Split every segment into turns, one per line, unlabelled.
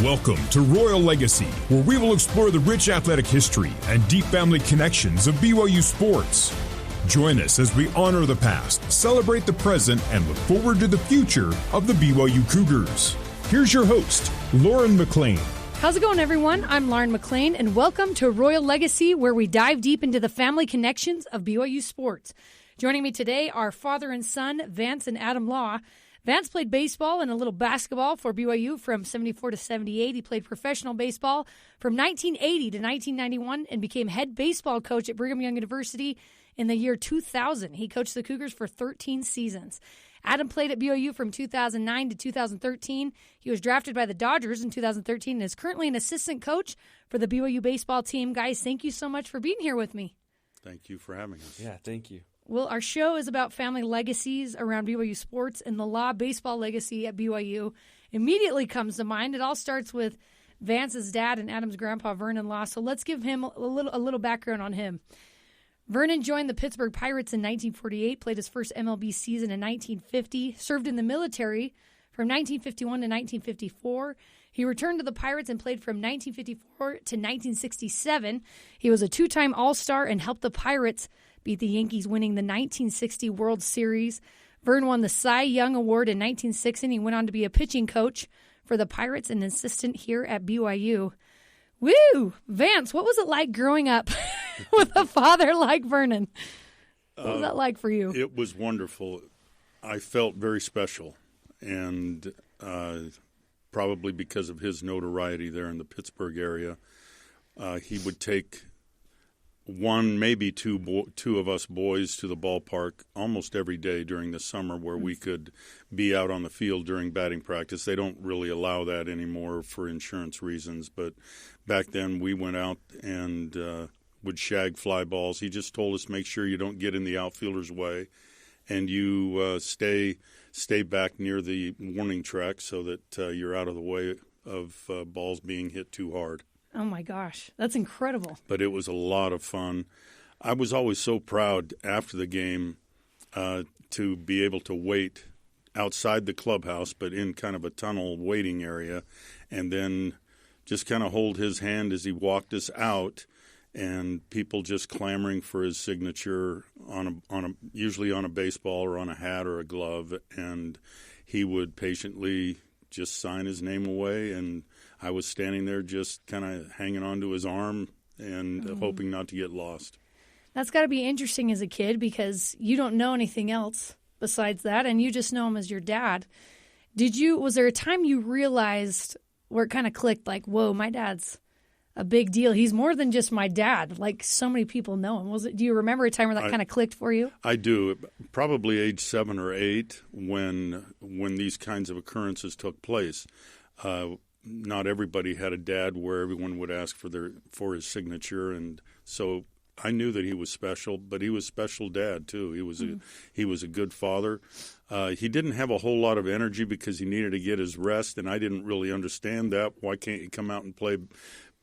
Welcome to Royal Legacy, where we will explore the rich athletic history and deep family connections of BYU sports. Join us as we honor the past, celebrate the present, and look forward to the future of the BYU Cougars. Here's your host, Lauren McClain.
How's it going, everyone? I'm Lauren McClain, and welcome to Royal Legacy, where we dive deep into the family connections of BYU sports. Joining me today are father and son, Vance and Adam Law. Vance played baseball and a little basketball for BYU from 74 to 78. He played professional baseball from 1980 to 1991 and became head baseball coach at Brigham Young University in the year 2000. He coached the Cougars for 13 seasons. Adam played at BYU from 2009 to 2013. He was drafted by the Dodgers in 2013 and is currently an assistant coach for the BYU baseball team. Guys, thank you so much for being here with me.
Thank you for having us.
Yeah, thank you.
Well, our show is about family legacies around BYU sports, and the Law baseball legacy at BYU immediately comes to mind. It all starts with Vance's dad and Adam's grandpa, Vernon Law. So let's give him a little background on him. Vernon joined the Pittsburgh Pirates in 1948, played his first MLB season in 1950, served in the military from 1951 to 1954. He returned to the Pirates and played from 1954 to 1967. He was a two-time All-Star and helped the Pirates beat the Yankees, winning the 1960 World Series. Vern won the Cy Young Award in 1960. He went on to be a pitching coach for the Pirates and an assistant here at BYU. Woo! Vance, what was it like growing up with a father like Vernon? What was that like for you?
It was wonderful. I felt very special, and probably because of his notoriety there in the Pittsburgh area, he would take one, maybe two of us boys to the ballpark almost every day during the summer where we could be out on the field during batting practice. They don't really allow that anymore for insurance reasons, but back then we went out and would shag fly balls. He just told us, make sure you don't get in the outfielder's way and you stay back near the warning track so that you're out of the way of balls being hit too hard.
Oh, my gosh. That's incredible.
But it was a lot of fun. I was always so proud after the game to be able to wait outside the clubhouse, but in kind of a tunnel waiting area, and then just kind of hold his hand as he walked us out, and people just clamoring for his signature usually on a baseball or on a hat or a glove, and he would patiently just sign his name away, and I was standing there just kind of hanging onto his arm and hoping not to get lost.
That's got to be interesting as a kid because you don't know anything else besides that, and you just know him as your dad. Was there a time you realized where it kind of clicked, like, whoa, my dad's a big deal. He's more than just my dad. Like, so many people know him. Do you remember a time where that kind of clicked for you?
I do. Probably age 7 or 8 when these kinds of occurrences took place. Not everybody had a dad where everyone would ask for his signature, and so I knew that he was special. But he was special dad too. He was a good father. He didn't have a whole lot of energy because he needed to get his rest, and I didn't really understand that. Why can't he come out and play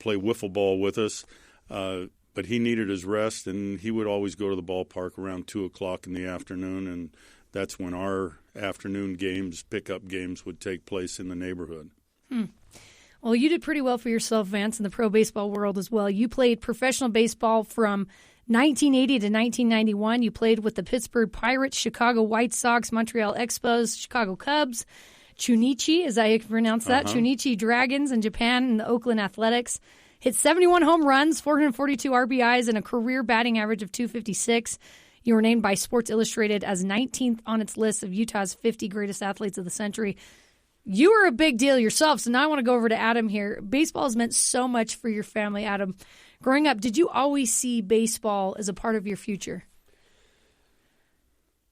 wiffle ball with us? But he needed his rest, and he would always go to the ballpark around 2:00 in the afternoon, and that's when our afternoon games, pickup games, would take place in the neighborhood.
Well, you did pretty well for yourself, Vance, in the pro baseball world as well. You played professional baseball from 1980 to 1991. You played with the Pittsburgh Pirates, Chicago White Sox, Montreal Expos, Chicago Cubs, Chunichi, as I pronounce that, Chunichi Dragons in Japan, and the Oakland Athletics. Hit 71 home runs, 442 RBIs, and a career batting average of .256. You were named by Sports Illustrated as 19th on its list of Utah's 50 greatest athletes of the century. You were a big deal yourself, so now I want to go over to Adam here. Baseball has meant so much for your family, Adam. Growing up, did you always see baseball as a part of your future?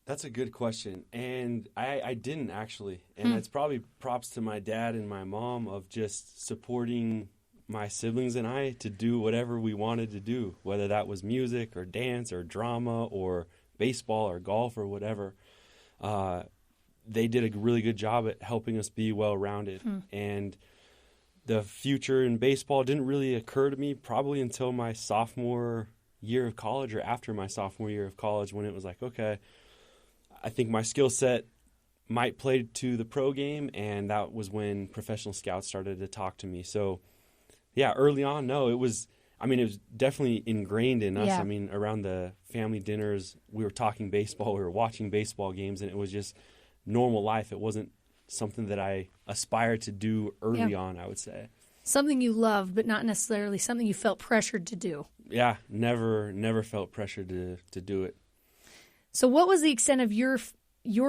That's a good question, and I didn't actually. And it's probably props to my dad and my mom of just supporting my siblings and I to do whatever we wanted to do, whether that was music or dance or drama or baseball or golf or whatever. They did a really good job at helping us be well-rounded. And the future in baseball didn't really occur to me probably until my sophomore year of college or after my sophomore year of college when it was like, okay, I think my skill set might play to the pro game, and that was when professional scouts started to talk to me. So, yeah, early on, no, it was definitely ingrained in us.
Yeah.
I mean, around the family dinners, we were talking baseball, we were watching baseball games, and it was just normal life. It wasn't something that I aspired to do early on, I would say.
Something you loved, but not necessarily something you felt pressured to do.
Yeah, never felt pressured to do it.
So what was the extent of your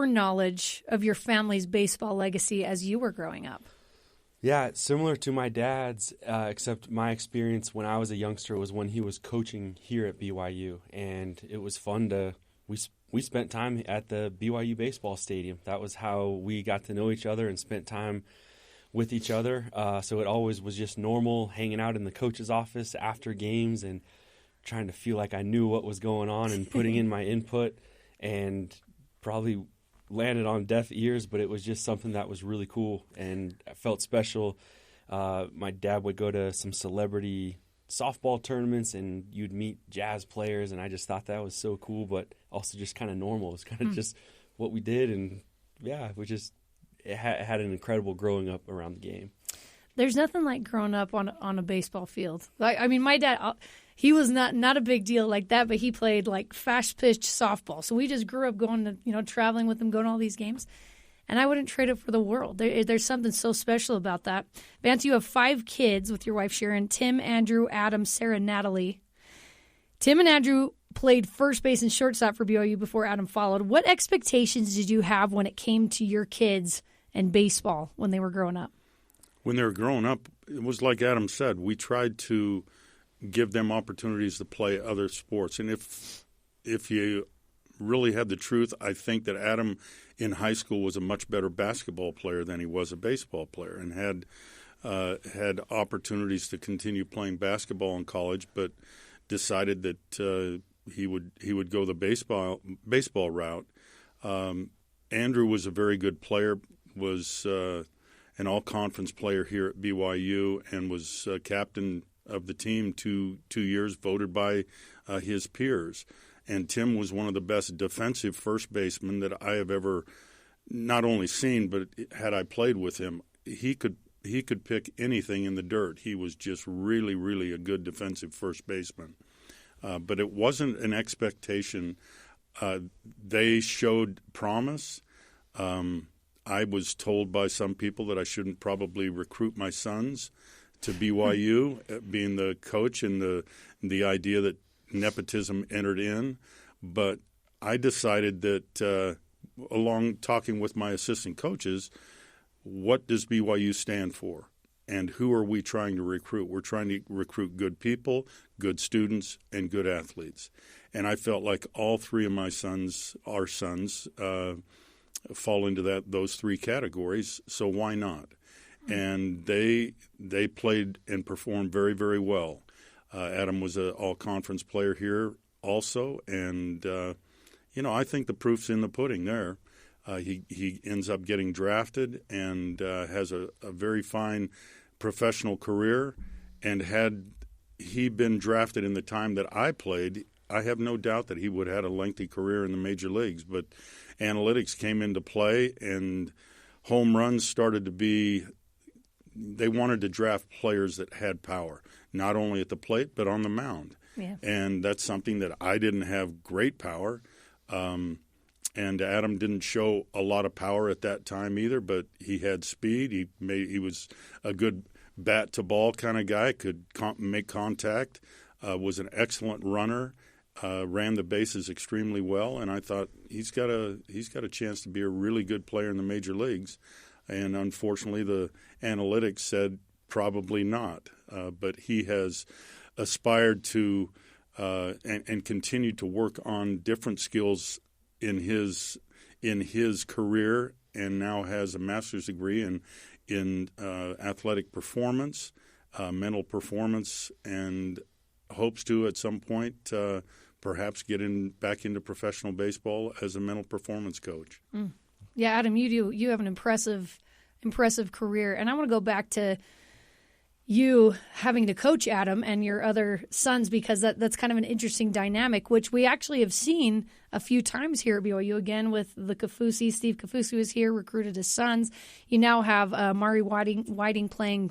knowledge of your family's baseball legacy as you were growing up?
Yeah, similar to my dad's, except my experience when I was a youngster was when he was coaching here at BYU, and it was fun we spent time at the BYU baseball stadium. That was how we got to know each other and spent time with each other. So it always was just normal hanging out in the coach's office after games and trying to feel like I knew what was going on and putting in my input, and probably landed on deaf ears, but it was just something that was really cool and I felt special. My dad would go to some celebrity softball tournaments and you'd meet jazz players, and I just thought that was so cool, but also just kind of normal. It was kind of just what we did, and yeah, it had an incredible growing up around the game.
There's nothing like growing up on a baseball field. I mean, my dad, he was not a big deal like that, but he played like fast pitch softball. So we just grew up going to, traveling with him, going to all these games. And I wouldn't trade it for the world. There's something so special about that. Vance, you have 5 kids with your wife, Sharon: Tim, Andrew, Adam, Sarah, Natalie. Tim and Andrew played first base and shortstop for BYU before Adam followed. What expectations did you have when it came to your kids and baseball when they were growing up?
When they were growing up, it was like Adam said, we tried to give them opportunities to play other sports. And if you really had the truth, I think that Adam in high school was a much better basketball player than he was a baseball player, and had opportunities to continue playing basketball in college, but decided that he would go the baseball route. Andrew was a very good player, was an all-conference player here at BYU, and was captain of the team 2 years, voted by his peers. And Tim was one of the best defensive first basemen that I have ever not only seen, but had I played with him, he could pick anything in the dirt. He was just really, really a good defensive first baseman. But it wasn't an expectation. They showed promise. I was told by some people that I shouldn't probably recruit my sons to BYU, being the coach, and the idea that nepotism entered in. But I decided that, along talking with my assistant coaches, what does BYU stand for? And who are we trying to recruit? We're trying to recruit good people, good students, and good athletes. And I felt like all 3 of my sons, our sons, fall into those 3 categories, so why not? And they played and performed very, very well. Adam was an all-conference player here also, and I think the proof's in the pudding there. He ends up getting drafted and has a very fine professional career. And had he been drafted in the time that I played, I have no doubt that he would have had a lengthy career in the major leagues. But analytics came into play, and home runs started to be – they wanted to draft players that had power, not only at the plate but on the mound.
Yeah. And
that's something that I didn't have great power. And Adam didn't show a lot of power at that time either, but he had speed. He was a good bat-to-ball kind of guy, could make contact, was an excellent runner, ran the bases extremely well, and I thought he's got a chance to be a really good player in the major leagues. And unfortunately, the analytics said probably not. But he has aspired to and continued to work on different skills in his career, and now has a master's degree in athletic performance, mental performance, and hopes to at some point perhaps get back into professional baseball as a mental performance coach.
Mm. Yeah, Adam, you have an impressive career, and I want to go back to you having to coach Adam and your other sons, because that's kind of an interesting dynamic, which we actually have seen a few times here at BYU. Again, with the Kafusi, Steve Kafusi was here, recruited his sons. You now have Mari Whiting playing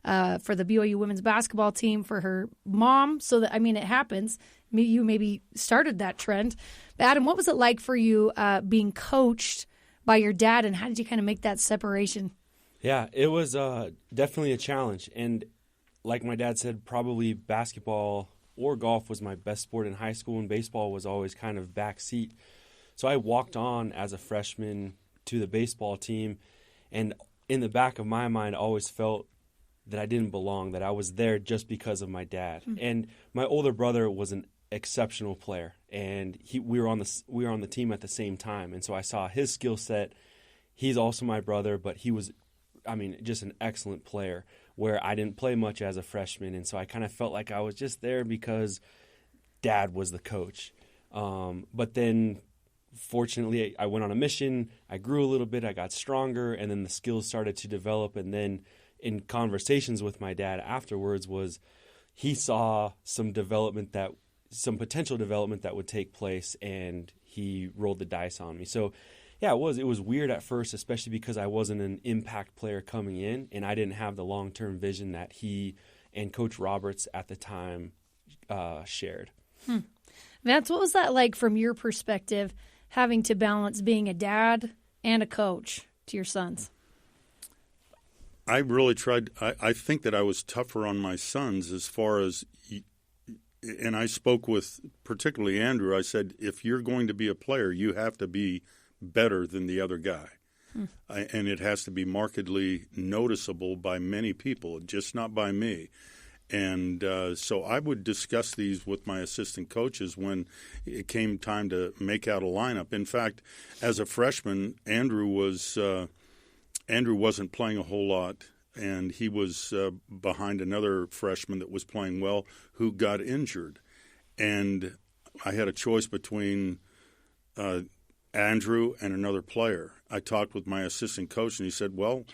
for the BYU women's basketball team for her mom. So that, I mean, it happens. You maybe started that trend. But Adam, what was it like for you being coached by your dad, and how did you kind of make that separation?
Yeah, it was definitely a challenge. And like my dad said, probably basketball or golf was my best sport in high school, and baseball was always kind of backseat. So I walked on as a freshman to the baseball team, and in the back of my mind, I always felt that I didn't belong, that I was there just because of my dad. Mm-hmm. And my older brother was an exceptional player, and we were on the team at the same time. And so I saw his skill set. He's also my brother, but he was, just an excellent player, where I didn't play much as a freshman. And so I kind of felt like I was just there because dad was the coach. But then fortunately I went on a mission. I grew a little bit. I got stronger, and then the skills started to develop. And then in conversations with my dad afterwards he saw some potential development that would take place, and he rolled the dice on me. So yeah, it was weird at first, especially because I wasn't an impact player coming in, and I didn't have the long-term vision that he and Coach Roberts at the time shared.
Vance, what was that like from your perspective, having to balance being a dad and a coach to your sons?
I really tried. I think that I was tougher on my sons as far as, and I spoke with particularly Andrew. I said, if you're going to be a player, you have to be better than the other guy. And it has to be markedly noticeable by many people, just not by me. And so I would discuss these with my assistant coaches when it came time to make out a lineup. In fact, as a freshman, Andrew wasn't playing a whole lot, and he was behind another freshman that was playing well who got injured. And I had a choice between Andrew and another player. I talked with my assistant coach, and he said, well,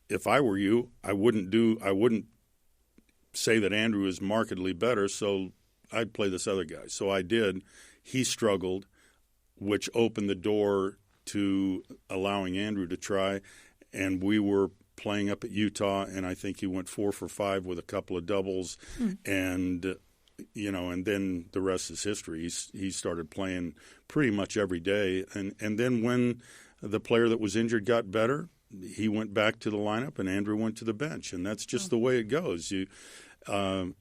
if I were you, I wouldn't say that Andrew is markedly better, so I'd play this other guy. So I did. He struggled, which opened the door to allowing Andrew to try, and we were playing up at Utah, and I think he went 4 for 5 with a couple of doubles, and then the rest is history. He started playing pretty much every day, and then when the player that was injured got better, he went back to the lineup, and Andrew went to the bench, and that's just the way it goes. I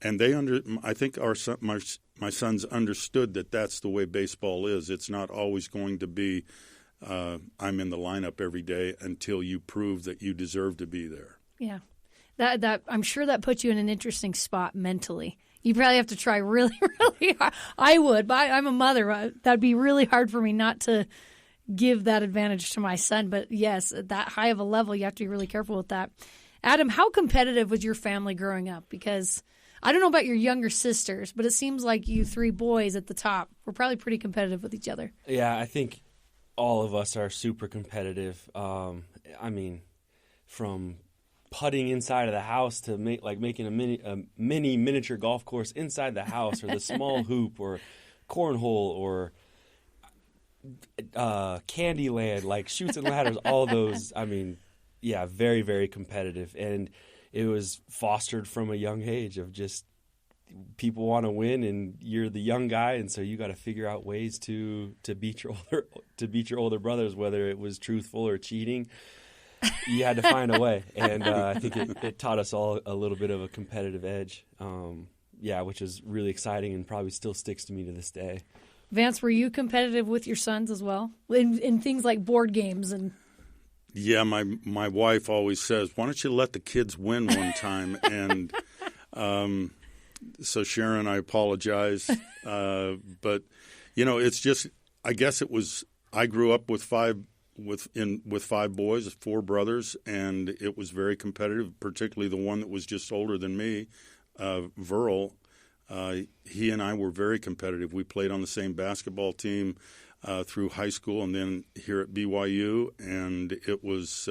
think my sons understood that that's the way baseball is. It's not always going to be I'm in the lineup every day until you prove that you deserve to be there.
Yeah, that I'm sure that puts you in an interesting spot mentally. You probably have to try really, really hard. I would, but I'm a mother. That'd be really hard for me not to give that advantage to my son. But yes, at that high of a level, you have to be really careful with that. Adam, how competitive was your family growing up? Because I don't know about your younger sisters, but it seems like you 3 boys at the top were probably pretty competitive with each other.
Yeah, I think all of us are super competitive. From putting inside of the house to making a mini miniature golf course inside the house, or the small hoop, or cornhole, or Candyland, like Chutes and Ladders, all those. Very, very competitive. And it was fostered from a young age of just people want to win, and you're the young guy, and so you got to figure out ways to beat your older brothers, whether it was truthful or cheating. You had to find a way, and I think it taught us all a little bit of a competitive edge, which is really exciting and probably still sticks to me to this day.
Vance, were you competitive with your sons as well in things like board games and?
Yeah, my wife always says, "Why don't you let the kids win one time?" And so Sharon, I apologize, but it's just, I guess it was, I grew up with 5 boys, 4 brothers, and it was very competitive, particularly the one that was just older than me, Verl. He and I were very competitive. We played on the same basketball team through high school and then here at BYU, and it was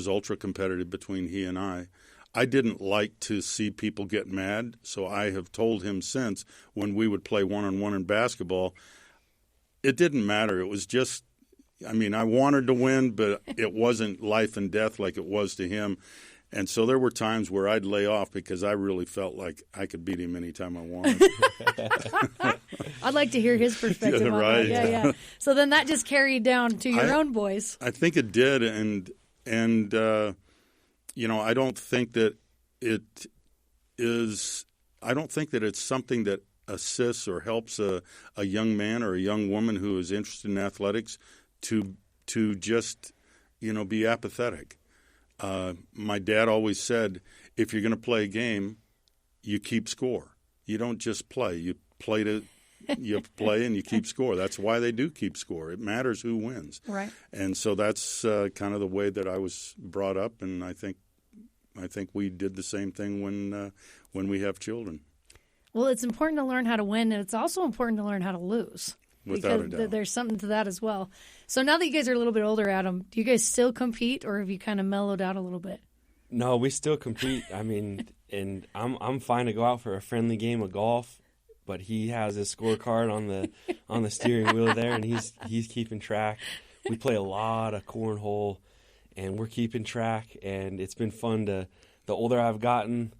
ultra competitive between he and I. I didn't like to see people get mad, so I have told him since when we would play one-on-one in basketball, it didn't matter. It was just, I mean, I wanted to win, but it wasn't life and death like it was to him. And so there were times where I'd lay off because I really felt like I could beat him anytime I wanted.
I'd like to hear his perspective on
right.
that. Yeah. So then that just carried down to your own boys.
I think it did, and you know, I don't think that it is. I don't think that it's something that assists or helps a young man or a young woman who is interested in athletics to just, you know, be apathetic. My dad always said, if you're going to play a game, you keep score. You don't just play. You play and you keep score. That's why they do keep score. It matters who wins.
Right.
And so that's kind of the way that I was brought up, and I think we did the same thing when we have children.
Well, it's important to learn how to win, and it's also important to learn how to lose.
Without a doubt.
There's something to that as well. So now that you guys are a little bit older, Adam, do you guys still compete, or have you kind of mellowed out a little bit?
No, we still compete. I mean, and I'm fine to go out for a friendly game of golf, but he has his scorecard on the steering wheel there, and he's keeping track. We play a lot of cornhole, and we're keeping track, and it's been fun to. The older I've gotten,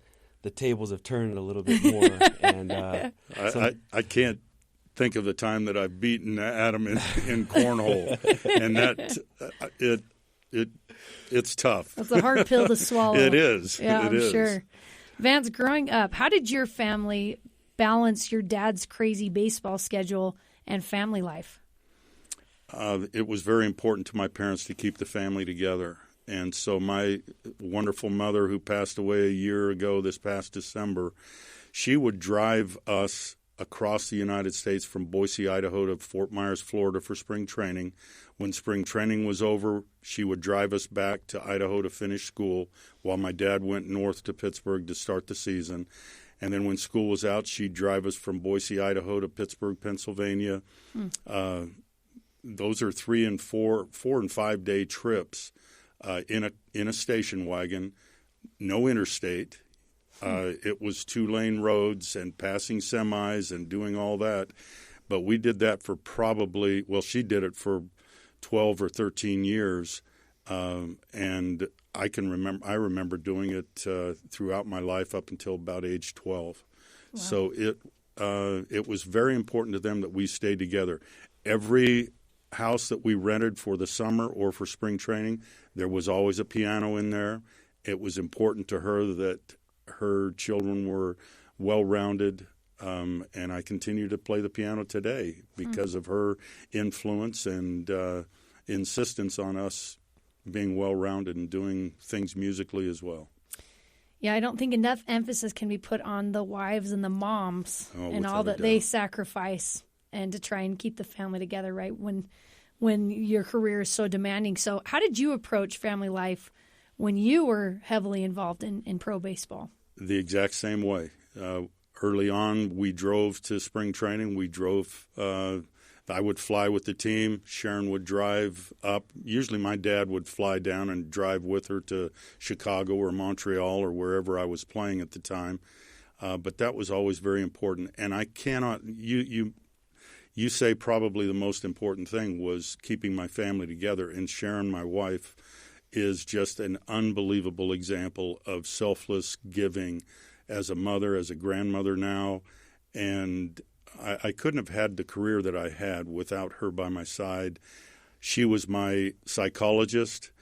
the tables have turned a little bit more, and
I can't think of the time that I've beaten Adam in cornhole, and that it's tough.
That's a hard pill to swallow.
It is.
Yeah,
I'm
sure. Vance, growing up, how did your family balance your dad's crazy baseball schedule and family life?
It was very important to my parents to keep the family together. And so my wonderful mother, who passed away a year ago this past December, she would drive us across the United States from Boise, Idaho to Fort Myers, Florida for spring training. When spring training was over, she would drive us back to Idaho to finish school while my dad went north to Pittsburgh to start the season. And then when school was out, she'd drive us from Boise, Idaho to Pittsburgh, Pennsylvania. Those are 3 and 4 and 5 day trips in a station wagon, no interstate. It was 2-lane roads and passing semis and doing all that. But we did that for she did it for 12 or 13 years. And I remember doing it throughout my life up until about age 12. Wow. So it was very important to them that we stayed together. Every house that we rented for the summer or for spring training, there was always a piano in there. It was important to her that her children were well-rounded, and I continue to play the piano today because of her influence and insistence on us being well-rounded and doing things musically as well.
Yeah, I don't think enough emphasis can be put on the wives and the moms and all that they sacrifice and to try and keep the family together, right, when your career is so demanding. So how did you approach family life when you were heavily involved in pro baseball? The
exact same way. Early on, we drove to spring training. I would fly with the team. Sharon would drive up. Usually my dad would fly down and drive with her to Chicago or Montreal or wherever I was playing at the time. But that was always very important. And I cannot – you say probably the most important thing was keeping my family together. And Sharon, my wife, is just an unbelievable example of selfless giving as a mother, as a grandmother now. And I couldn't have had the career that I had without her by my side. She was my psychologist.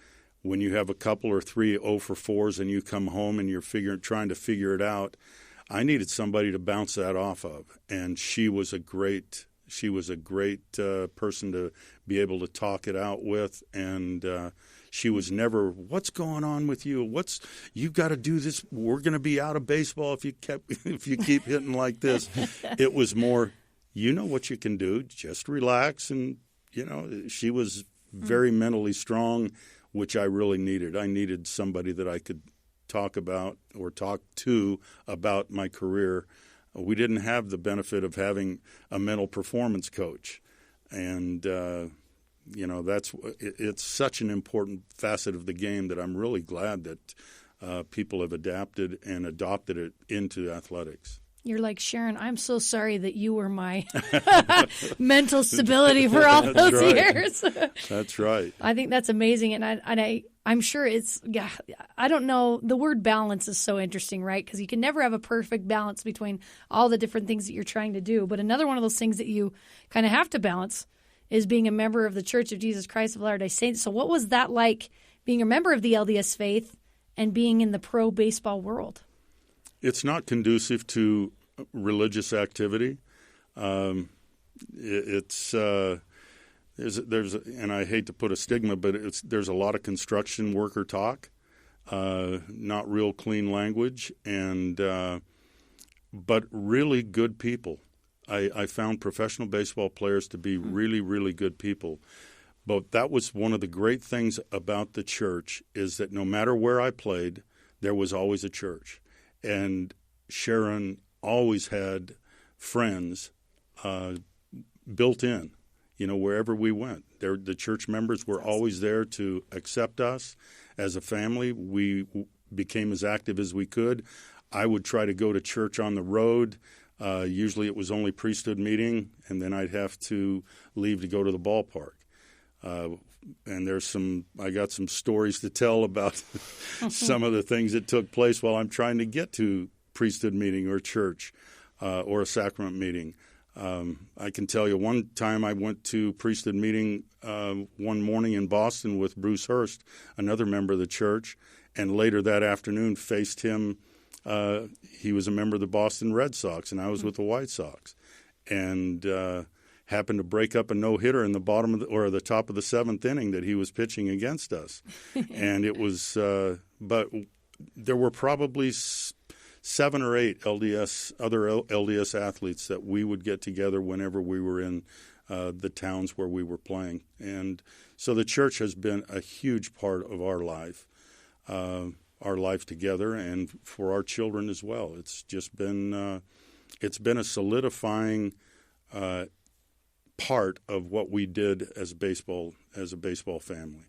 When you have a couple or 3 0 for 4s and you come home and you're trying to figure it out, I needed somebody to bounce that off of. And she was a great person to be able to talk it out with. And she was never, what's going on with you? You've got to do this. We're going to be out of baseball if you keep hitting like this. It was more, you know what you can do. Just relax. And, she was very mentally strong, which I really needed. I needed somebody that I could talk about or talk to about my career. We didn't have the benefit of having a mental performance coach. And, it's such an important facet of the game that I'm really glad that people have adapted and adopted it into athletics.
You're like, Sharon, I'm so sorry that you were my mental stability for all those years.
That's right.
I think that's amazing. And I'm sure I don't know. The word balance is so interesting, right? Because you can never have a perfect balance between all the different things that you're trying to do. But another one of those things that you kind of have to balance is being a member of the Church of Jesus Christ of Latter-day Saints. So what was that like, being a member of the LDS faith and being in the pro baseball world?
It's not conducive to religious activity. There's and I hate to put a stigma, but there's a lot of construction worker talk, not real clean language, and but really good people. I found professional baseball players to be really, really good people. But that was one of the great things about the church, is that no matter where I played, there was always a church. And Sharon always had friends built in, wherever we went. The church members were always there to accept us as a family. We became as active as we could. I would try to go to church on the road. Usually it was only priesthood meeting, and then I'd have to leave to go to the ballpark. And I got some stories to tell about some of the things that took place while I'm trying to get to priesthood meeting or church or a sacrament meeting. I can tell you one time I went to priesthood meeting one morning in Boston with Bruce Hurst, another member of the church, and later that afternoon faced him. He was a member of the Boston Red Sox, and I was with the White Sox. And happened to break up a no-hitter in the bottom of the top of the seventh inning that he was pitching against us. And it was but there were probably 7 or 8 other LDS athletes that we would get together whenever we were in the towns where we were playing. And so the church has been a huge part of our life together, and for our children as well. It's just been it's been a solidifying part of what we did as a baseball family.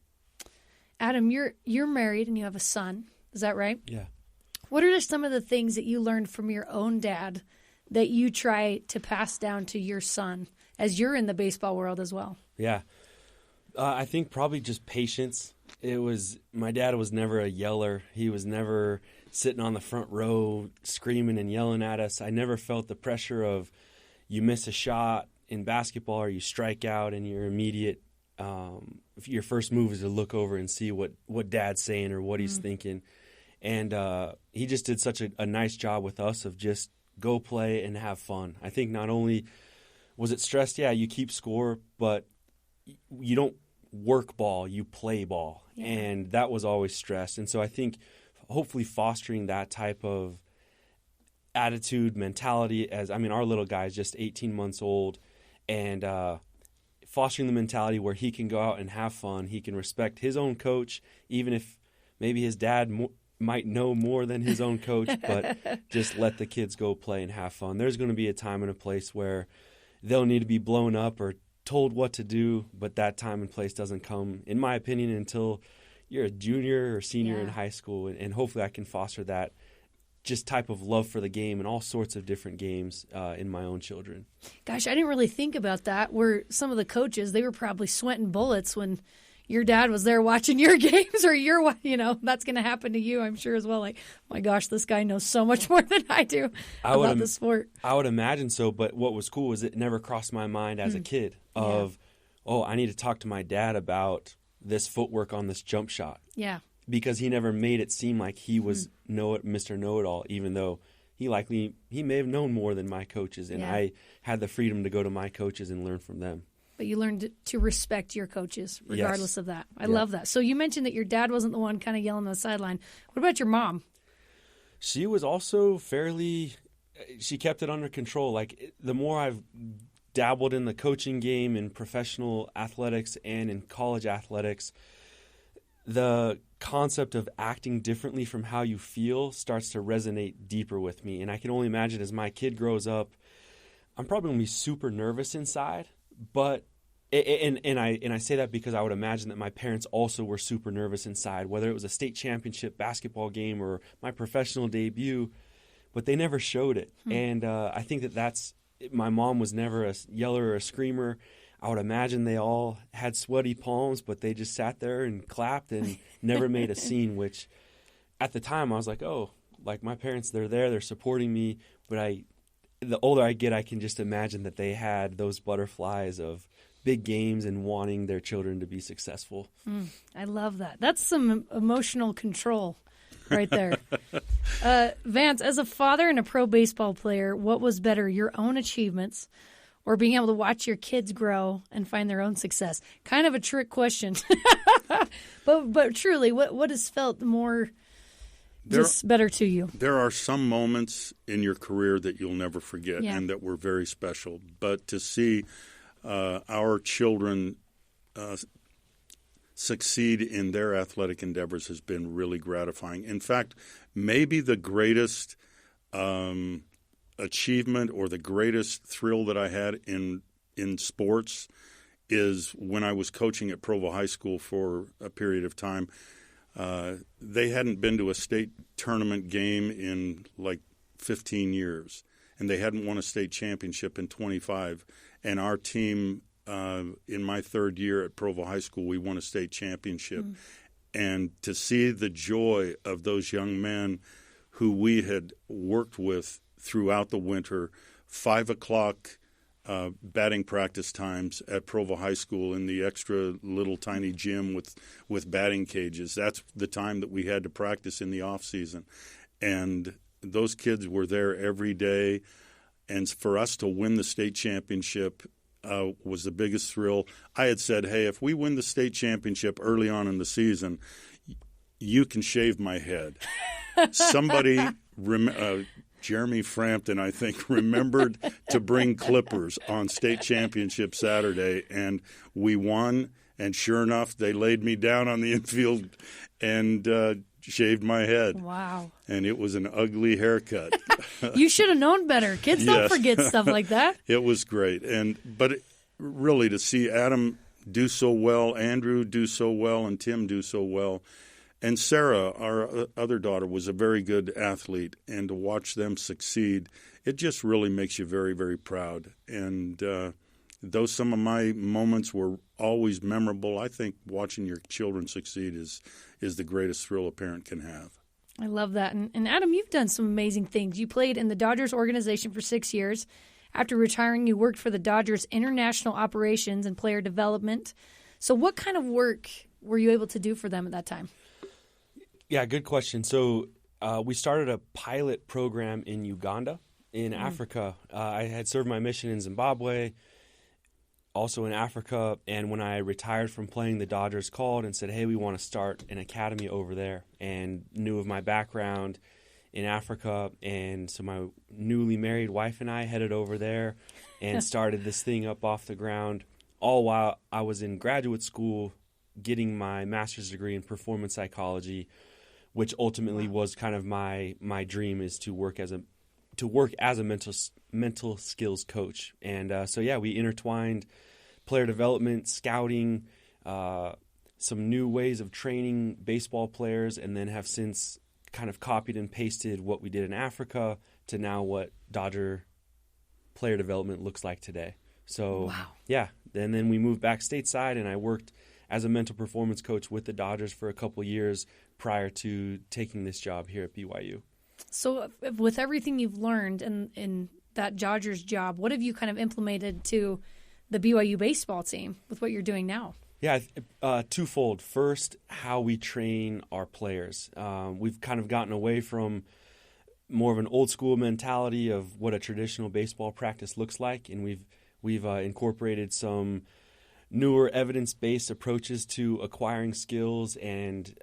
Adam, you're married and you have a son. Is that right?
Yeah.
What are just some of the things that you learned from your own dad that you try to pass down to your son as you're in the baseball world as well?
Yeah. I think probably just patience. My dad was never a yeller. He was never sitting on the front row screaming and yelling at us. I never felt the pressure of you miss a shot in basketball or you strike out and your immediate your first move is to look over and see what dad's saying or what he's thinking. And he just did such a nice job with us of just go play and have fun. I think not only was it stressed, you keep score, but you don't work ball, you play ball. Yeah. And that was always stressed. And so I think hopefully fostering that type of attitude, mentality, our little guy is just 18 months old, and fostering the mentality where he can go out and have fun. He can respect his own coach, even if maybe his dad might know more than his own coach, but just let the kids go play and have fun. There's going to be a time and a place where they'll need to be blown up or told what to do, but that time and place doesn't come, in my opinion, until you're a junior or senior in high school, and hopefully I can foster that just type of love for the game and all sorts of different games in my own children.
Gosh, I didn't really think about that, where some of the coaches, they were probably sweating bullets when your dad was there watching your games, or that's going to happen to you, I'm sure, as well. Like, my gosh, this guy knows so much more than I do about the sport.
I would imagine so, but what was cool is it never crossed my mind as a kid of, I need to talk to my dad about this footwork on this jump shot.
Yeah.
Because he never made it seem like he was Mr. Know-It-All, even though he may have known more than my coaches, and I had the freedom to go to my coaches and learn from them.
But you learned to respect your coaches regardless of that. I love that. So you mentioned that your dad wasn't the one kind of yelling on the sideline. What about your mom?
She was also she kept it under control. Like, the more I've dabbled in the coaching game in professional athletics and in college athletics, the concept of acting differently from how you feel starts to resonate deeper with me. And I can only imagine as my kid grows up, I'm probably going to be super nervous inside, but And I say that because I would imagine that my parents also were super nervous inside, whether it was a state championship basketball game or my professional debut, but they never showed it. And I think that's my mom was never a yeller or a screamer. I would imagine they all had sweaty palms, but they just sat there and clapped and never made a scene, which at the time I was like, oh, like my parents, they're there, they're supporting me. But the older I get, I can just imagine that they had those butterflies of big games and wanting their children to be successful.
I love that. That's some emotional control right there. Vance, as a father and a pro baseball player, what was better, your own achievements or being able to watch your kids grow and find their own success? Kind of a trick question. but truly, what has felt more better to you?
There are some moments in your career that you'll never forget and that were very special. But to see our children succeed in their athletic endeavors has been really gratifying. In fact, maybe the greatest achievement or the greatest thrill that I had in sports is when I was coaching at Provo High School for a period of time. They hadn't been to a state tournament game in like 15 years, and they hadn't won a state championship in 25. And our team, in my third year at Provo High School, we won a state championship. And to see the joy of those young men who we had worked with throughout the winter, 5 o'clock batting practice times at Provo High School in the extra little tiny gym with batting cages. That's the time that we had to practice in the off season. And those kids were there every day. And for us to win the state championship was the biggest thrill. I had said, hey, if we win the state championship early on in the season, you can shave my head. Somebody, Jeremy Frampton, I think, remembered to bring clippers on state championship Saturday, and we won. And sure enough, they laid me down on the infield and shaved my head.
Wow.
And it was an ugly haircut.
You should have known better. Kids don't forget stuff like that.
It was great. But really to see Adam do so well, Andrew do so well, and Tim do so well, and Sarah, our other daughter, was a very good athlete, and to watch them succeed, it just really makes you very, very proud. And though some of my moments were always memorable, I think watching your children succeed is the greatest thrill a parent can have.
I love that. And Adam, you've done some amazing things. You played in the Dodgers organization for 6 years. After retiring, you worked for the Dodgers international operations and player development. So what kind of work were you able to do for them at that time?
Yeah, good question. So we started a pilot program in Uganda, in Africa. I had served my mission in Zimbabwe, also in Africa, and when I retired from playing, the Dodgers called and said, hey, we want to start an academy over there, and knew of my background in Africa, and so my newly married wife and I headed over there and started this thing up off the ground, all while I was in graduate school getting my master's degree in performance psychology, which ultimately was kind of my dream, is to work as a mental skills coach. And so we intertwined player development, scouting, some new ways of training baseball players, and then have since kind of copied and pasted what we did in Africa to now what Dodger player development looks like today. So, and then we moved back stateside, and I worked as a mental performance coach with the Dodgers for a couple years prior to taking this job here at BYU. So
with everything you've learned in that Dodgers job, what have you kind of implemented to the BYU baseball team with what you're doing now?
Yeah, twofold. First, how we train our players. We've kind of gotten away from more of an old school mentality of what a traditional baseball practice looks like, and we've incorporated some newer evidence-based approaches to acquiring skills and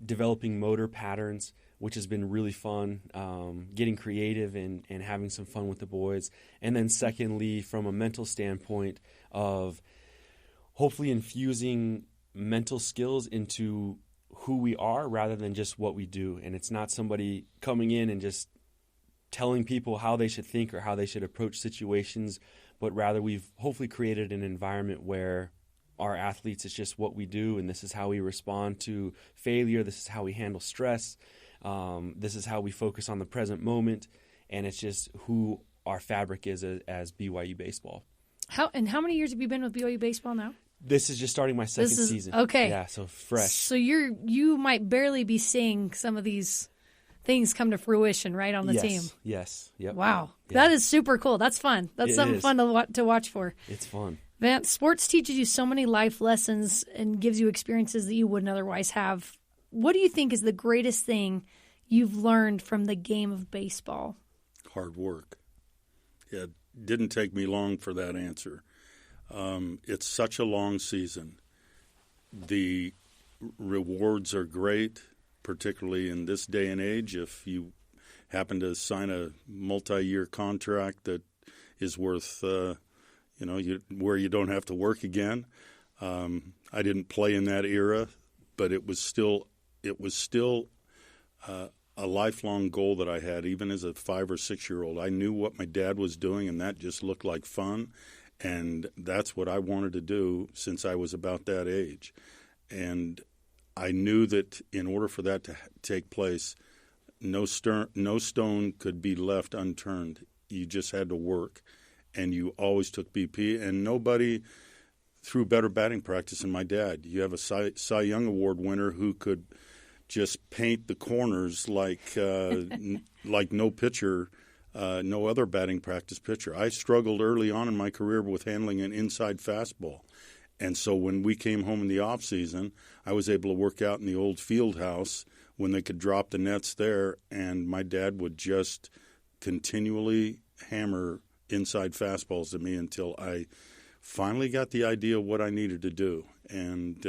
developing motor patterns, which has been really fun, getting creative and having some fun with the boys. And then secondly, from a mental standpoint of hopefully infusing mental skills into who we are rather than just what we do. And it's not somebody coming in and just telling people how they should think or how they should approach situations, but rather we've hopefully created an environment where our athletes, it's just what we do, and this is how we respond to failure. This is how we handle stress. This is how we focus on the present moment, and it's just who our fabric is as BYU baseball. How
many years have you been with BYU baseball now?
This is just starting my second season.
Okay.
Yeah, so fresh.
So you might barely be seeing some of these things come to fruition, right, on the team?
Yes. Yep.
Wow.
Yeah.
That is super cool. That's fun. That's something fun to watch for.
It's fun.
Vance, sports teaches you so many life lessons and gives you experiences that you wouldn't otherwise have. What do you think is the greatest thing you've learned from the game of baseball?
Hard work. It didn't take me long for that answer. It's such a long season. The rewards are great, particularly in this day and age. If you happen to sign a multi-year contract that is worth, where you don't have to work again. I didn't play in that era, but it was still a lifelong goal that I had, even as a 5 or 6 year old. I knew what my dad was doing, and that just looked like fun. And that's what I wanted to do since I was about that age. And I knew that in order for that to take place, no stone could be left unturned. You just had to work, and you always took BP. And nobody threw better batting practice than my dad. You have a Cy Young Award winner who could just paint the corners like no pitcher. No other batting practice pitcher. I struggled early on in my career with handling an inside fastball. And so when we came home in the off season, I was able to work out in the old field house when they could drop the nets there, and my dad would just continually hammer inside fastballs at me until I finally got the idea of what I needed to do. And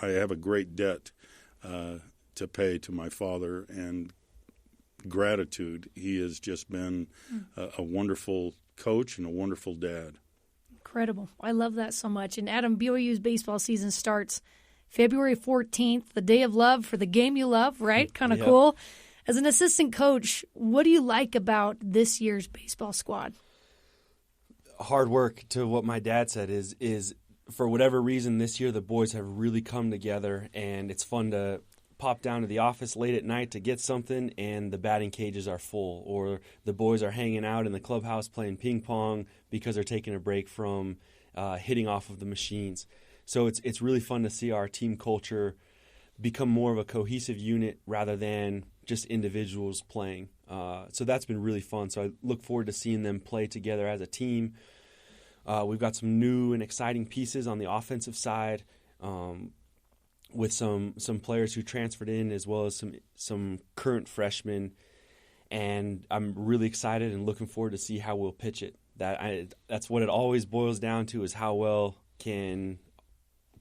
I have a great debt to pay to my father, and gratitude. He has just been a wonderful coach and a wonderful dad.
Incredible. I love that so much. And Adam, BYU's baseball season starts February 14th, the day of love for the game you love, right? Kind of cool. As an assistant coach, what do you like about this year's baseball squad?
Hard work, to what my dad said, is for whatever reason this year the boys have really come together, and it's fun to pop down to the office late at night to get something and the batting cages are full, or the boys are hanging out in the clubhouse playing ping pong because they're taking a break from hitting off of the machines. So it's really fun to see our team culture become more of a cohesive unit rather than just individuals playing. So that's been really fun. So I look forward to seeing them play together as a team. We've got some new and exciting pieces on the offensive side, with some players who transferred in, as well as some current freshmen, and I'm really excited and looking forward to see how we'll pitch it. That's what it always boils down to, is how well can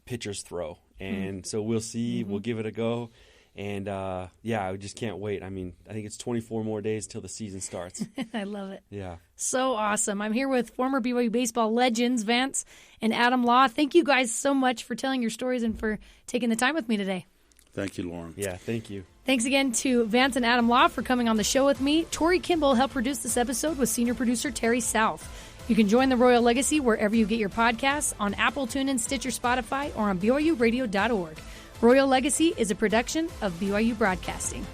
pitchers throw, and so we'll see. We'll give it a go, and I just can't wait. I mean, I think it's 24 more days till the season starts.
I love it.
Yeah.
So awesome. I'm here with former BYU baseball legends, Vance and Adam Law. Thank you guys so much for telling your stories and for taking the time with me today.
Thank you, Lauren.
Yeah, thank you.
Thanks again to Vance and Adam Law for coming on the show with me. Tori Kimball helped produce this episode with senior producer Terry South. You can join the Royal Legacy wherever you get your podcasts, on Apple, TuneIn, Stitcher, Spotify, or on BYUradio.org. Royal Legacy is a production of BYU Broadcasting.